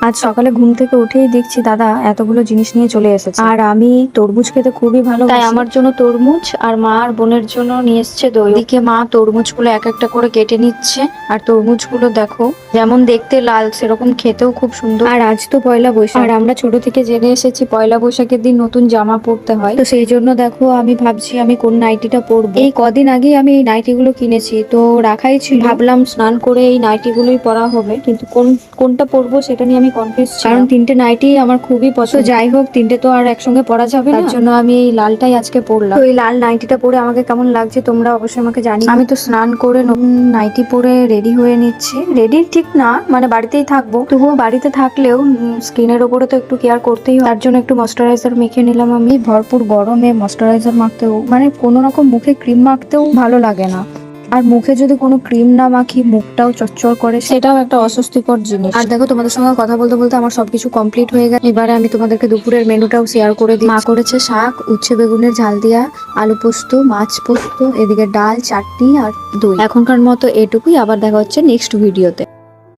আজ সকালে ঘুম থেকে উঠেই দেখছি দাদা এতগুলো জিনিস নিয়ে চলে এসেছে, আর আমি তরমুজ খেতে খুবই ভালো, তাই আমার জন্য তরমুজ আর মা আর বোনের জন্য নিয়ে এসছে দই। এদিকে মা তরমুজগুলো এক একটা করে কেটে নিচ্ছে, আর তরমুজগুলো দেখো যেমন দেখতে লাল সেরকম খেতেও খুব সুন্দর। আর আজ তো পয়লা বৈশাখ, আর আমরা ছোট থেকে জেনে এসেছি পয়লা বৈশাখের দিন নতুন জামা পরতে হয়, তো সেই জন্য দেখো আমি ভাবছি আমি কোন নাইটিটা পরবো। এই কদিন আগে আমি এই নাইটিগুলো কিনেছি, তো রাখাই ছিল, ভাবলাম স্নান করে এই নাইটিগুলোই পরা হবে, কিন্তু কোনটা পরবো সেটা নিয়ে আমি কনফিউজ ছিলাম, কারণ তিনটে নাইটি আমার খুবই পছন্দ। যাই হোক, তিনটে তো আর একসঙ্গে পরা যাবে না, তার জন্য আমি এই লালটাই আজকে পরলাম। তো এই লাল নাইটিটা পরে আমাকে কেমন লাগছে তোমরা অবশ্যই আমাকে জানিও। আমি তো স্নান করে নতুন নাইটি পরে রেডি হয়ে নিচ্ছি। রেডি ঠিক না, মানে বাড়িতেই থাকবো, তবুও বাড়িতে থাকলেও স্কিনের ওপরে তো একটু কেয়ার করতেই হয়, তার জন্য একটু ময়শ্চারাইজার মেখে নিলাম। আমি ভরপুর গরমে ময়শ্চারাইজার মাখতেও, মানে কোনো রকম মুখে ক্রিম মাখতেও ভালো লাগে না, আর মুখে যদি কোনো ক্রিম না মাখি মুখটাও চচ্চর করে, সেটাও একটা অস্বস্তিকর জিনিস। আর দেখো, তোমাদের সঙ্গে কথা বলতে বলতে আমার সবকিছু কমপ্লিট হয়ে গেছে। এবারে আমি তোমাদেরকে দুপুরের মেনুটাও শেয়ার করে দিই। মা করেছে শাক, উচ্ছে বেগুনের ঝাল দিয়া, আলু পোস্ত, মাছ পোস্ত, এদিকে ডাল, চাটনি আর দই। এখনকার মতো এটুকুই, আবার দেখা হচ্ছে নেক্সট ভিডিওতে।